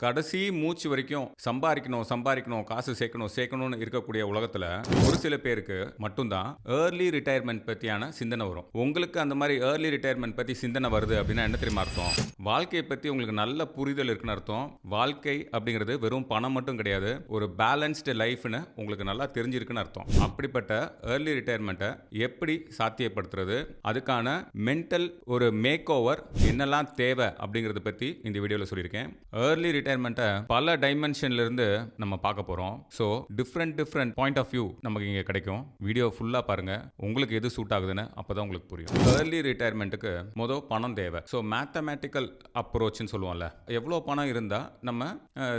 கடைசி மூச்சு வரைக்கும் சம்பாரிக்கணும், சம்பாரிக்கணும், காசு சேர்க்கணும், சேர்க்கணும்னு இருக்கக்கூடிய உலகத்துல, ஒரு சில பேருக்கு மட்டும் தான் ஏர்லி ரிட்டயர்மென்ட் பத்தியான சிந்தனை வரும். உங்களுக்கு அந்த மாரி ஏர்லி ரிட்டயர்மென்ட் பத்தி சிந்தனை வருது அப்படின்னா என்ன தெரியுமா அர்த்தம்? வாழ்க்கைய பத்தி உங்களுக்கு நல்ல புரிதல் இருக்குன்னு அர்த்தம். வாழ்க்கை அப்படிங்கிறது வெறும் பணம் மட்டும் கிடையாது. ஒரு பேலன்ஸ்டு லைஃப்னு உங்களுக்கு நல்லா தெரிஞ்சிருக்குன்னு அர்த்தம். அப்படிப்பட்ட ஏர்லி ரிட்டயர்மென்ட்ட எப்படி சாத்தியப்படுத்துறது? அதுக்கான மென்டல் ஒரு மேக் ஓவர் என்னெல்லாம் தேவை அப்படிங்கிறத பத்தி இந்த வீடியோல சொல்லியிருக்கேன். ஏர்லி ரிட்டயர்மெண்ட்டை பல டைமென்ஷன்ல இருந்து நம்ம பார்க்க போறோம். So different point of view நமக்கு இங்கே கிடைக்கும். வீடியோ ஃபுல்லாக பாருங்க. உங்களுக்கு எது சூட் ஆகுதுன்னு அப்பதான் உங்களுக்கு புரியும். ஏர்லி ரிட்டயர்மெண்ட்டுக்கு மொதல் பணம் தேவை. ஸோ மேத்தமேட்டிக்கல் அப்ரோச்னு சொல்லுவோம்ல, எவ்வளோ பணம் இருந்தால் நம்ம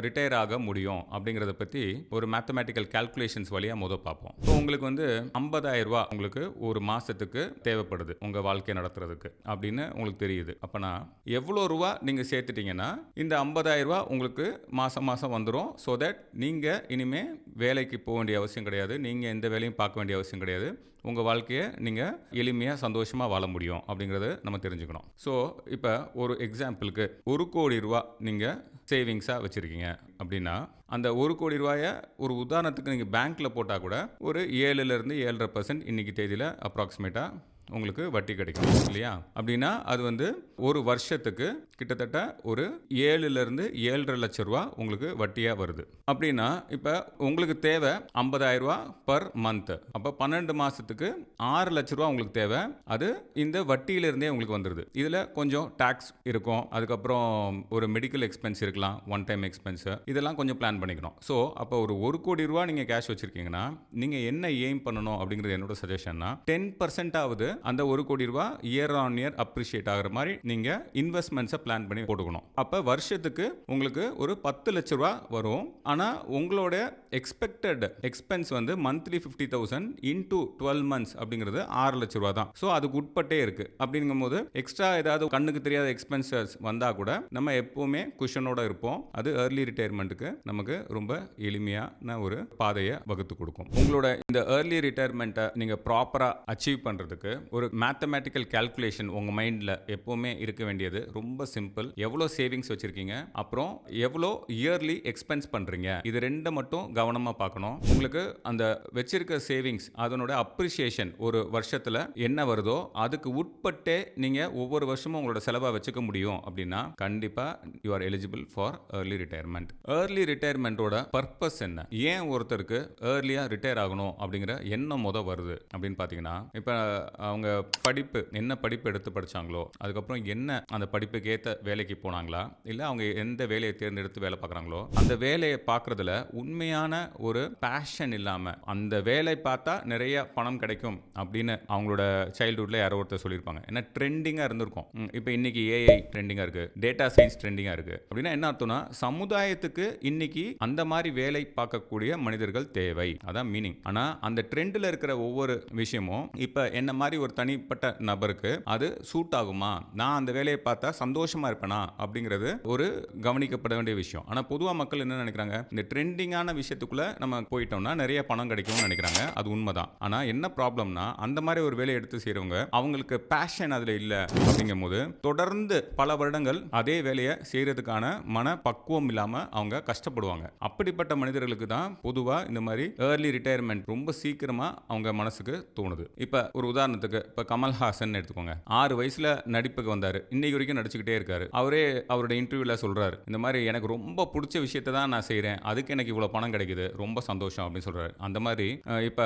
ரிட்டையர் ஆக முடியும் அப்படிங்கிறத பற்றி ஒரு மேத்தமேட்டிக்கல் கால்குலேஷன்ஸ் வழியாக மொதல் பார்ப்போம். ஸோ உங்களுக்கு வந்து 50,000 ரூபா உங்களுக்கு ஒரு மாசத்துக்கு தேவைப்படுது உங்க வாழ்க்கை நடத்துறதுக்கு அப்படின்னு உங்களுக்கு தெரியுது. அப்பனா எவ்வளோ ரூபா நீங்க சேர்த்துட்டீங்கன்னா இந்த 50,000 ரூபா உங்களுக்கு மாசம் மாசம் வந்துடும். ஸோ தட் நீங்கள் இனிமே வேலைக்கு போக வேண்டிய அவசியம் கிடையாது. நீங்கள் எந்த வேலையும் பார்க்க வேண்டிய அவசியம் கிடையாது. உங்கள் வாழ்க்கையை நீங்கள் எளிமையாக சந்தோஷமாக வாழ முடியும் அப்படிங்கிறத நம்ம தெரிஞ்சுக்கணும். ஸோ இப்போ ஒரு எக்ஸாம்பிளுக்கு 1,00,00,000 ரூபா நீங்கள் சேவிங்ஸாக வச்சுருக்கீங்க அப்படின்னா அந்த 1,00,00,000 ரூபாயை ஒரு உதாரணத்துக்கு நீங்கள் பேங்க்கில் போட்டால் கூட ஒரு 7% 7.5% இன்னைக்கு தேதியில் அப்ராக்சிமேட்டாக உங்களுக்கு வட்டி கிடைக்கும் இல்லையா? அப்படின்னா அது வந்து ஒரு வருஷத்துக்கு கிட்டத்தட்ட ஒரு 7லிருந்து 7.5 லட்சம் ரூபா உங்களுக்கு வட்டியாக வருது. அப்படின்னா இப்போ உங்களுக்கு தேவை 50,000 ரூபா பர் மந்த். அப்போ 12 மாதத்துக்கு 6 லட்ச ரூபா உங்களுக்கு தேவை. அது இந்த வட்டியிலிருந்தே உங்களுக்கு வந்துடுது. இதில் கொஞ்சம் டாக்ஸ் இருக்கும், அதுக்கப்புறம் ஒரு மெடிக்கல் எக்ஸ்பென்ஸ் இருக்கலாம், ஒன் டைம் எக்ஸ்பென்ஸு, இதெல்லாம் கொஞ்சம் பிளான் பண்ணிக்கணும். ஸோ அப்போ ஒரு 1,00,00,000 ரூபா நீங்கள் கேஷ் வச்சுருக்கீங்கன்னா நீங்கள் என்ன எய்ம் பண்ணணும் அப்படிங்கிறது என்னோட சஜஷன்னா 10% ஆகுது அந்த 1,00,00,000 ரூபா இயர் ஆன் இயர் அப்ரிஷியேட் ஆகிற மாதிரி நீங்கள் இன்வெஸ்ட்மெண்ட்ஸை பிளான் பண்ணி போட்டுக்கணும். அப்போ வருஷத்துக்கு உங்களுக்கு ஒரு 10 லட்ச ரூபா வரும். ஆனால் உங்களோட எக்ஸ்பெக்டட் எக்ஸ்பென்ஸ் வந்து மந்த்லி 50,000 இன்டூ 12 மந்த்ஸ் அப்படிங்கிறது 6 லட்ச ரூபா தான். ஸோ அது உட்பட்டே இருக்கு. அப்படிங்கும் போது எக்ஸ்ட்ரா ஏதாவது கண்ணுக்கு தெரியாத எக்ஸ்பென்சஸ் வந்தால் கூட நம்ம எப்பவுமே குஷனோட இருப்போம். அது ஏர்லி ரிட்டையர்மெண்ட்டுக்கு நமக்கு ரொம்ப எளிமையான ஒரு பாதையை வகுத்து கொடுக்கும். உங்களோட இந்த ஏர்லி ரிட்டையர்மெண்ட்டை நீங்கள் ப்ராப்பராக அச்சீவ் பண்ணுறதுக்கு ஒரு மேத்தமேட்டிக்கல் கால்குலேஷன் உங்கள் மைண்டில் எப்போவுமே இருக்க வேண்டியது ரொம்ப சிம்பிள். எவ்வளோ சேவிங்ஸ் வச்சுருக்கீங்க, அப்புறம் எவ்வளோ இயர்லி எக்ஸ்பென்ஸ் பண்ணுறீங்க, இது ரெண்டை மட்டும் கவனமாக பார்க்கணும். உங்களுக்கு அந்த வச்சிருக்க சேவிங்ஸ் அதனோட அப்ரிசியேஷன் ஒரு வருஷத்தில் என்ன வருதோ அதுக்கு உட்பட்டே நீங்கள் ஒவ்வொரு வருஷமும் உங்களோட செலவாக வச்சுக்க முடியும். அப்படின்னா கண்டிப்பாக you are eligible for early retirement. Early ரிட்டையர்மெண்ட்டோட பர்பஸ் என்ன? ஏன் ஒருத்தருக்கு ஏர்லியாக ரிட்டையர் ஆகணும் அப்படிங்கிற எண்ணம் வருது அப்படின்னு பார்த்தீங்கன்னா, இப்போ அவங்க படிப்பு என்ன படிப்பு எடுத்து படிச்சாங்களோ, அதுக்கப்புறம் என்ன அந்த படிப்புக்கு ஏற்ற வேலைக்கு போனாங்களா, இல்லை அவங்க எந்த வேலையை தேர்ந்தெடுத்து வேலை பார்க்குறாங்களோ அந்த வேலையை பார்க்குறதுல உண்மையான ஒரு பேஷன் இல்லாமல் அந்த வேலை பார்த்தா நிறைய பணம் கிடைக்கும் அப்படின்னு அவங்களோட சைல்டுஹுட்ல யாரோ ஒருத்தர் சொல்லியிருப்பாங்க. ஏன்னா ட்ரெண்டிங்காக இருந்திருக்கும். இப்போ இன்னைக்கு ஏஐ ட்ரெண்டிங்காக இருக்கு, டேட்டா சயின்ஸ் ட்ரெண்டிங்காக இருக்கு. அப்படின்னா என்ன அர்த்தம்னா சமுதாயத்துக்கு இன்னைக்கு அந்த மாதிரி வேலை பார்க்கக்கூடிய மனிதர்கள் தேவை, அதான் மீனிங். ஆனால் அந்த ட்ரெண்டில் இருக்கிற ஒவ்வொரு விஷயமும் இப்போ என்ன மாதிரி ஒரு தனிப்பட்ட நபருக்கு அது சூட் ஆகுமா, நான் அந்த வேலையை பார்த்தா சந்தோஷமா இருப்பேனா அப்படிங்கிறது ஒரு கவனிக்கப்பட வேண்டிய விஷயம். ஆனால் பொதுவாக மக்கள் என்ன நினைக்கிறாங்க, இந்த ட்ரெண்டிங்கான விஷயத்துக்குள்ள நம்ம போயிட்டோம்னா நிறைய பணம் கிடைக்கும்னு நினைக்கிறாங்க. அது உண்மைதான். ஆனால் என்ன ப்ராப்ளம்னா அந்த மாதிரி ஒரு வேலையை எடுத்து செய்கிறவங்க அவங்களுக்கு பேஷன் அதில் இல்லை. அப்படிங்கும் போது தொடர்ந்து பல வருடங்கள் அதே வேலையை செய்யறதுக்கான மன பக்குவம் இல்லாமல் அவங்க கஷ்டப்படுவாங்க. அப்படிப்பட்ட மனிதர்களுக்கு தான் பொதுவாக இந்த மாதிரி ஏர்லி ரிட்டையர்மெண்ட் ரொம்ப சீக்கிரமாக அவங்க மனசுக்கு தோணுது. இப்போ ஒரு உதாரணத்துக்கு இப்போ கமல்ஹாசன் எடுத்துக்கோங்க. 6 வயசுல நடிப்புக்கு வந்தாரு, இன்னைக்கு வரைக்கும் நடிச்சுக்கிட்டே இருக்காரு. அவரே அவரோட இன்டர்வியூல சொல்றாரு, இந்த மாதிரி எனக்கு ரொம்ப பிடிச்ச விஷயத்தை தான் நான் செய்றேன், அதுக்கு எனக்கு இவ்வளவு பணம் கிடைக்குது, ரொம்ப சந்தோஷம் அப்படின்னு சொல்றாரு. அந்த மாதிரி இப்போ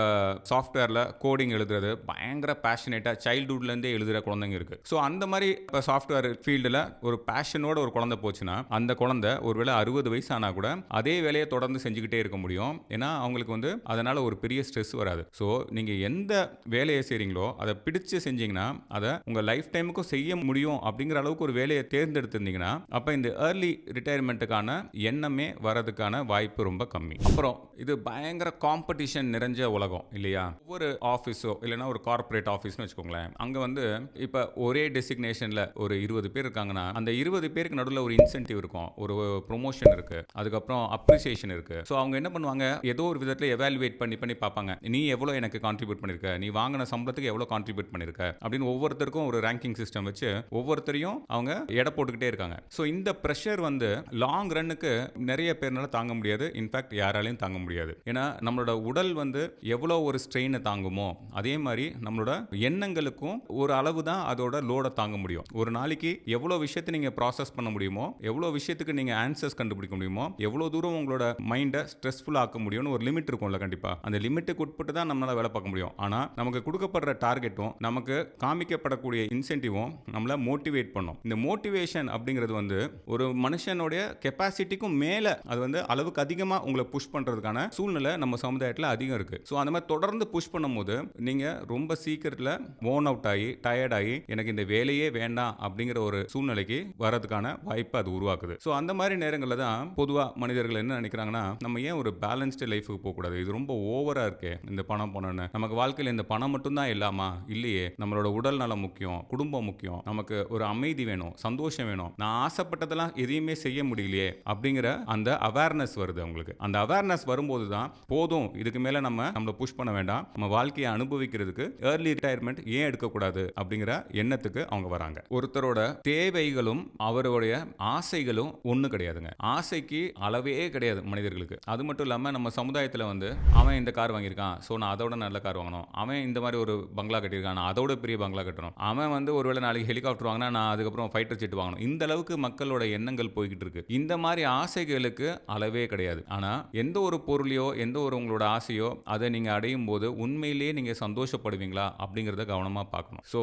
சாஃப்ட்வேர்ல கோடிங் எழுதுறது பயங்கர பேஷனேட்டா சைல்ட்ஹுட்ல இருந்தே எழுதுற குழந்தைங்க இருக்கு. ஸோ அந்த மாதிரி இப்போ சாஃப்ட்வேர் ஃபீல்டில் ஒரு பேஷனோட ஒரு குழந்தை போச்சுன்னா அந்த குழந்தை ஒருவேளை 60 வயசு ஆனா கூட அதே வேலையை தொடர்ந்து செஞ்சுக்கிட்டே இருக்க முடியும். ஏன்னா அவங்களுக்கு வந்து அதனால ஒரு பெரிய ஸ்ட்ரெஸ் வராது. ஸோ நீங்க எந்த வேலையை செய்றீங்களோ அதை பிடிச்சு செஞ்சீங்கன்னா அதை உங்க லைஃப் டைமுக்கும் செய்ய முடியும் அப்படிங்கிற அளவுக்கு ஒரு வேலையை தேர்ந்தெடுத்திருந்தீங்கன்னா அப்ப இந்த ஏர்லி ரிட்டையர்மெண்ட்டுக்கான எண்ணமே வரதுக்கான வாய்ப்பு ரொம்ப கம்மி. அப்புறம் இது பயங்கர காம்படிஷன் நிறைஞ்ச உலகம் இல்லையா? ஒவ்வொரு ஆஃபீஸோ இல்லைன்னா ஒரு கார்பரேட் ஆஃபீஸ்னு வச்சுக்கோங்களேன், அங்க வந்து இப்ப ஒரே டெசிக்னேஷன்ல ஒரு 20 பேர் இருக்காங்கன்னா அந்த 20 பேருக்கு நடுவில் ஒரு இன்சென்டிவ் இருக்கும், ஒரு ப்ரொமோஷன் இருக்கு, அதுக்கப்புறம் அப்ரிசியேஷன் இருக்கு. ஸோ அவங்க என்ன பண்ணுவாங்க, ஏதோ ஒரு விதத்தில் எவாலுவேட் பண்ணி பார்ப்பாங்க, நீ எவ்வளோ எனக்கு கான்ட்ரிபியூட் பண்ணிருக்க, நீ வாங்கின சம்பளத்துக்கு எவ்வளோ கான்ட்ரிபியூட் பண்ணிருக்க அப்படின்னு ஒவ்வொருத்தருக்கும் ஒரு ரேங்கிங் சிஸ்டம் வச்சு ஒவ்வொருத்தரையும் அவங்க எடை போட்டுக்கிட்டே இருக்காங்க. ஸோ இந்த ப்ரெஷர் வந்து லாங் ரன்னுக்கு நிறைய பேர்னால தாங்க முடியாது. இன்ஃபேக்ட் யாராலையும் தாங்க முடியாது. ஏன்னா நம்மளோட உடல் வந்து எவ்வளோ ஒரு ஸ்ட்ரெயினை தாங்குமோ அதே மாதிரி நம்மளோட எண்ணங்களுக்கும் ஒரு அளவு தான் அதோட லோடை தாங்க முடியும். ஒரு நாளைக்கு எவ்வளோ விஷயத்தை நீங்கள் ப்ராசஸ் பண்ண முடியுமோ, எவ்வளோ விஷயத்துக்கு நீங்கள் ஆன்சர்ஸ் கண்டுபிடிக்க முடியுமோ, எவ்வளோ தூரம் உங்களோட மைண்டை ஸ்ட்ரெஸ்ஃபுல் ஆக்க முடியும்னு ஒரு லிமிட் இருக்கும்ல. கண்டிப்பாக அந்த லிமிட்டுக்கு உட்பட்டு தான் நம்மளால வேலை பார்க்க முடியும். ஆனால் நமக்கு கொடுக்கப்படுற டார்கெட்டும் நமக்கு காமிக்கப்படக்கூடிய இன்சென்டிவும் நம்மளை மோட்டிவேட் பண்ணும். இந்த மோட்டிவேஷன் அப்படிங்கிறது வந்து ஒரு மனுஷனுடைய கெப்பாசிட்டிக்கும் மேலே அது வந்து அளவுக்கு அதிகமாக உங்களை புஷ் பண்ணுறதுக்கான சூழ்நிலை நம்ம சமுதாயத்தில் அதிகம் இருக்கு. ஸோ அந்த மாதிரி தொடர்ந்து புஷ் பண்ணும்போது நீங்கள் ரொம்ப சீக்கிரத்தில் ஓன் அவுட் ஆகி டயர்ட் ஆகி எனக்கு இந்த வேலையே வேண்டாம் அப்படிங்கிற ஒரு சூழ்நிலைக்கு வரதுக்கான வாய்ப்பு அது உருவாக்குது. ஸோ அந்த மாதிரி நேரங்களில் தான் பொதுவாக மனிதர்கள் என்ன நினைக்கிறாங்கன்னா, நம்ம ஏன் ஒரு பேலன்ஸ்டு லைஃபுக்கு போகக்கூடாது, இது ரொம்ப ஓவராக இருக்கே இந்த பணம் பணம்னு, நமக்கு வாழ்க்கையில் இந்த பணம் மட்டும்தான் இல்லாமா, இல்லையே நம்மளோட உடல் நலம் முக்கியம், குடும்பம் முக்கியம், நமக்கு ஒரு அமைதி வேணும், சந்தோஷம் வேணும், நான் ஆசைப்பட்டதெல்லாம் எதையுமே செய்ய முடியலையே அப்படிங்கிற அந்த அவேர்னஸ் வருது அவங்களுக்கு. அந்த அவேர்னஸ் வரும்போது தான் போதும், இதுக்கு மேலே நம்மளை புஷ் பண்ண வேண்டாம், நம்ம வாழ்க்கையை அனுபவிக்கிறதுக்கு ஏர்லி ரிட்டையர்மெண்ட் ஏன் எடுக்கக்கூடாது அப்படிங்கிற எண்ணத்துக்கு அவங்க வராங்க. ஒருத்தரோட தேவைகளும் அவருடைய ஆசைகளும் ஒன்று கிடையாதுங்க. ஆசைக்கு அளவே கிடையாது மனிதர்களுக்கு. அது மட்டும் இல்லாமல் நம்ம சமுதாயத்தில் வந்து அவன் இந்த கார் வாங்கியிருக்கான், ஸோ நான் அதோட நல்ல கார் வாங்கணும், அவன் இந்த மாதிரி ஒரு பங்களா கட்டியிருக்கான், நான் அதோட பெரிய பங்களா கட்டணும், அவன் வந்து ஒருவேளை நாளைக்கு ஹெலிகாப்டர் வாங்கினா நான் அதுக்கப்புறம் ஃபைட்டர் ஜெட் வாங்கணும். இந்த அளவுக்கு மக்களோட எண்ணங்கள் போய்கிட்டு இருக்கு. இந்த மாதிரி ஆசைகளுக்கு அளவே கிடையாது. ஆனால் எந்த ஒரு பொருளையோ எந்த ஒரு உங்களோட ஆசையோ அதை நீங்கள் அடையும் போது உண்மையிலேயே நீங்கள் சந்தோஷப்படுவீங்களா அப்படிங்கிறத கவனமாக பார்க்கணும். ஸோ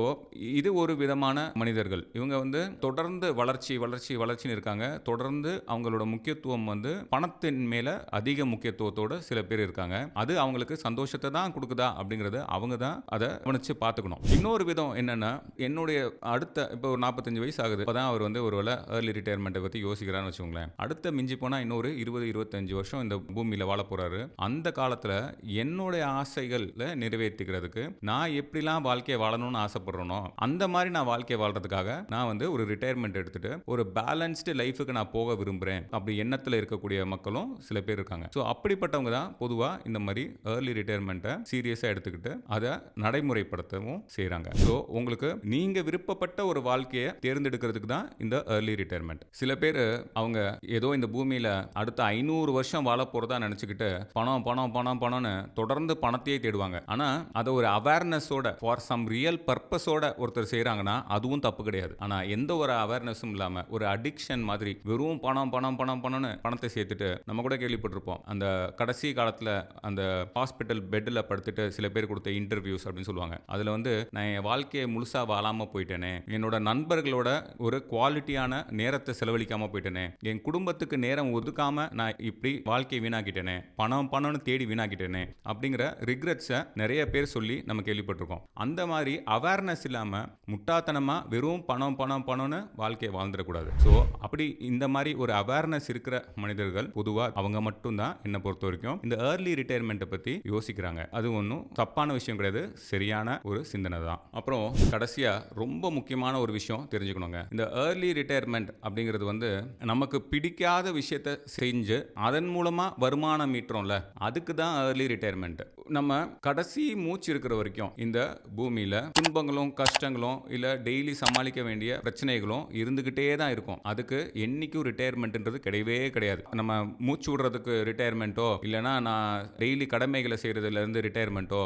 இது ஒரு விதமான மனிதர்கள். இவங்க வந்து தொடர்ந்து வளர்ச்சி வளர்ச்சி வளர்ச்சின்னு இருக்காங்க. தொடர்ந்து அவங்களோட முக்கியத்துவம் வந்து பணத்தின் மேல அதிக முக்கியத்துவத்தோட சில பேர் இருக்காங்க. அது அவங்களுக்கு சந்தோஷத்தை தான் கொடுக்குதா அப்படிங்கறத அவங்க தான் அதை கவனிச்சு பார்த்துக்கணும். இன்னொரு விதம் என்னன்னா, என்னுடைய அடுத்த இப்போ ஒரு 45 வயசு ஆகுது, அப்பதான் அவர் வந்து ஒருவேளை ஏர்லி ரிட்டையர்மெண்ட்டை பற்றி யோசிக்கிறான்னு வச்சுக்கோங்களேன். அடுத்த மிஞ்சி போனால் இன்னொரு 20-25 வருஷம் இந்த பூமியில் வாழ போறாரு. அந்த காலத்தில் என்னுடைய ஆசைகளை நிறைவேற்றிக்கிறதுக்கு நான் எப்படிலாம் வாழ்க்கையை வாழணும்னு ஆசைப்படுறேனோ அந்த மாதிரி நான் வாழ்க்கையை வாழ்றதுக்காக நான் வந்து ஒரு ரிட்டையர்மெண்ட் எடுத்துட்டு ஒரு பேலன்ஸ்டு லைஃபுக்கு நான் போக விரும்புகிறேன் அப்படி எண்ணத்தில் இருக்கக்கூடிய மக்களும் சில பேர் இருக்காங்க. ஸோ அப்படிப்பட்டவங்க தான் பொதுவாக இந்த மாதிரி ஏர்லி ரிட்டையர்மெண்ட்டை சீரியஸாக எடுத்துக்கிட்டு அதை நடைமுறைப்படுத்தவும் செய்கிறாங்க. ஸோ உங்களுக்கு நீங்கள் விருப்பப்பட்ட ஒரு வாழ்க்கையை தேர்ந்தெடுக்கிறதுக்கு தான் இந்த ஏர்லி ரிட்டையர்மெண்ட். சில பேர் அவங்க ஏதோ இந்த பூமியில் அடுத்த 500 வருஷம் வாழ போகிறதா நினச்சிக்கிட்டு பணம் பணம் பணம் பணம்னு தொடர்ந்து பணத்தையே தேடுவாங்க. ஆனால் அதை ஒரு அவேர்னஸோட ஃபார் சம் ரியல் பர்பஸோட ஒருத்தர் செய்கிறாங்கன்னா அதுவும் தப்பு கிடையாது. ஆனால் எந்த ஒரு அவேர்னஸும் இல்லாமல் ஒரு அடிக்ஷன் மாதிரி வெறும் பணம் பணம் பணம் பணம்னு பணத்தை சேர்த்துட்டு நம்ம கூட கேள்விப்பட்டிருப்போம். அந்த கடைசி காலத்தில் அந்த ஹாஸ்பிட்டல் பெட்டில் படுத்துட்டு சில பேர் கொடுத்த இன்டர்வியூஸ் அப்படின்னு சொல்லுவாங்க. அதில் வந்து நான் என் வாழ்க்கையை முழுசாக வாழாமல் போயிட்டேனே, என்னோட நண்பர்களோட ஒரு குவாலிட்டியான நேரத்தை செலவழிக்காமல் போயிட்டேனே, என் குடும்பத்துக்கு நேரம் ஒதுக்காமல் நான் இப்படி வாழ்க்கையை வீணாக்கிட்டேனே, பணம் பணம்னு தேடி வீணாக்கிட்டேனே அப்படிங்கிற ரிக்ரெட்ஸை நிறைய பேர் சொல்லி நம்ம கேள்விப்பட்டிருக்கோம். அந்த மாதிரி அவேர்னஸ் இல்லாமல் முட்டாத்தனமாக வெறும் பணம் பணம் பணம்னு வாழ்க்கையை வாழ்ந்துடக்கூடாது. ஸோ அப்படி இந்த மாதிரி ஒரு அவேர்னஸ் இருக்கிற மனிதர்கள் பொதுவாக அவங்க மட்டும்தான் என்னை பொறுத்த வரைக்கும் இந்த ஏர்லி ரிட்டையர்மெண்ட்டை பற்றி யோசிக்கிறாங்க. அது ஒன்றும் தப்பான விஷயம் கிடையாது, சரியான ஒரு சிந்தனை தான். அப்புறம் கடைசியாக ரொம்ப முக்கியமான ஒரு விஷயம் தெரிஞ்சுக்கணுங்க. இந்த ஏர்லி ரிட்டையர்மெண்ட் அப்படிங்கிறது வந்து நமக்கு பிடிக்காத விஷயத்தை செஞ்சு அதன் மூலமாக வருமானம் ஈட்டுறோம்ல, அதுக்கு தான் ஏர்லி ரிட்டையர்மெண்ட். நம்ம கடைசி மூச்சு இருக்கிற வரைக்கும் இந்த பூமியில் துன்பங்களும் கஷ்டங்களும் இல்லை டெய்லி சமாளிக்க வேண்டிய பிரச்சனைகளும் இருந்துகிட்டே தான் இருக்கும். அதுக்கு என்னைக்கும் ரிட்டையர்மெண்ட்ன்றது கிடையவே கிடையாது. நம்ம மூச்சு விடுறதுக்கு ரிட்டையர்மெண்ட்டோ இல்லைனா நான் டெய்லி கடமைகளை செய்கிறதுலேருந்து ரிட்டையர்மெண்ட்டோ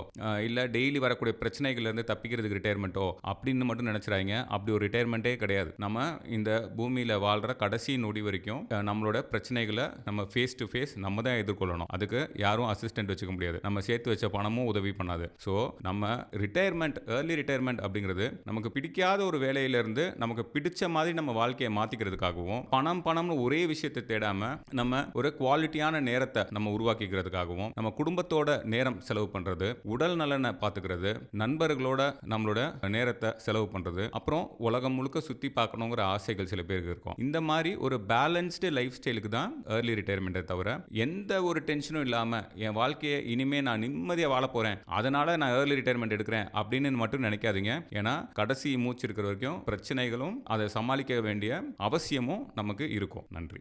இல்லை டெய்லி வரக்கூடிய பிரச்சனைகள்லேருந்து தப்பிக்கிறதுக்கு ரிட்டையர்மெண்ட்டோ அப்படின்னு மட்டும் நினச்சிடாங்க. அப்படி ஒரு ரிட்டையர்மெண்ட்டே கிடையாது. நம்ம இந்த பூமியில் வாழ்கிற கடைசி நொடி வரைக்கும் நம்மளோட பிரச்சனைகளை நம்ம ஃபேஸ் டு ஃபேஸ் நம்ம தான் எதிர்கொள்ளணும். அதுக்கு யாரும் அசிஸ்டன்ட் வச்சுக்க முடியாது. நம்ம சேர்த்து வச்ச பணமும் உதவி பண்ணாது. ஸோ நம்ம ரிட்டையர்மெண்ட் ஏர்லி ரிட்டையர்மெண்ட் அப்படிங்கிறது நமக்கு பிடிக்காத ஒரு வேலையிலிருந்து நமக்கு பிடிச்ச மாதிரி நம்ம வாழ்க்கையை மாற்றிக்கிறதுக்காகவும் பணம் பணம்னு ஒரே விஷயத்தை தேடாம நம்ம ஒரு குவாலிட்டியான நேரத்தை நம்ம உருவாக்கிக்கிறதுக்காகவும் நம்ம குடும்பத்தோட நேரம் செலவு பண்றது, உடல் நலனை பார்த்துக்கிறது, நண்பர்களோட நம்மளோட நேரத்தை செலவு பண்றது, அப்புறம் உலகம் முழுக்க சுற்றி பார்க்கணுங்கிற ஆசைகள் சில பேருக்கு இருக்கும். இந்த மாதிரி ஒரு பேலன்ஸ்டு லைஃப் ஸ்டைலுக்கு தான் ஏர்லி ரிட்டையர்மெண்ட்டை தவிர எந்த ஒரு டென்ஷனும் இல்லாமல் என் வாழ்க்கையை இனிமே நான் நிம்மதியாக வாழ போறேன் அதனால நான் ஏர்லி ரிட்டையர்மெண்ட் எடுக்கிறேன் அப்படின்னு மட்டும் நினைக்காதீங்க. ஏன்னா கடைசி மூச்சு இருக்கிற வரைக்கும் பிரச்சனைகளும் அதை சமாளிக்க வேண்டிய அவசியமும் நமக்கு இருக்கும். நன்றி.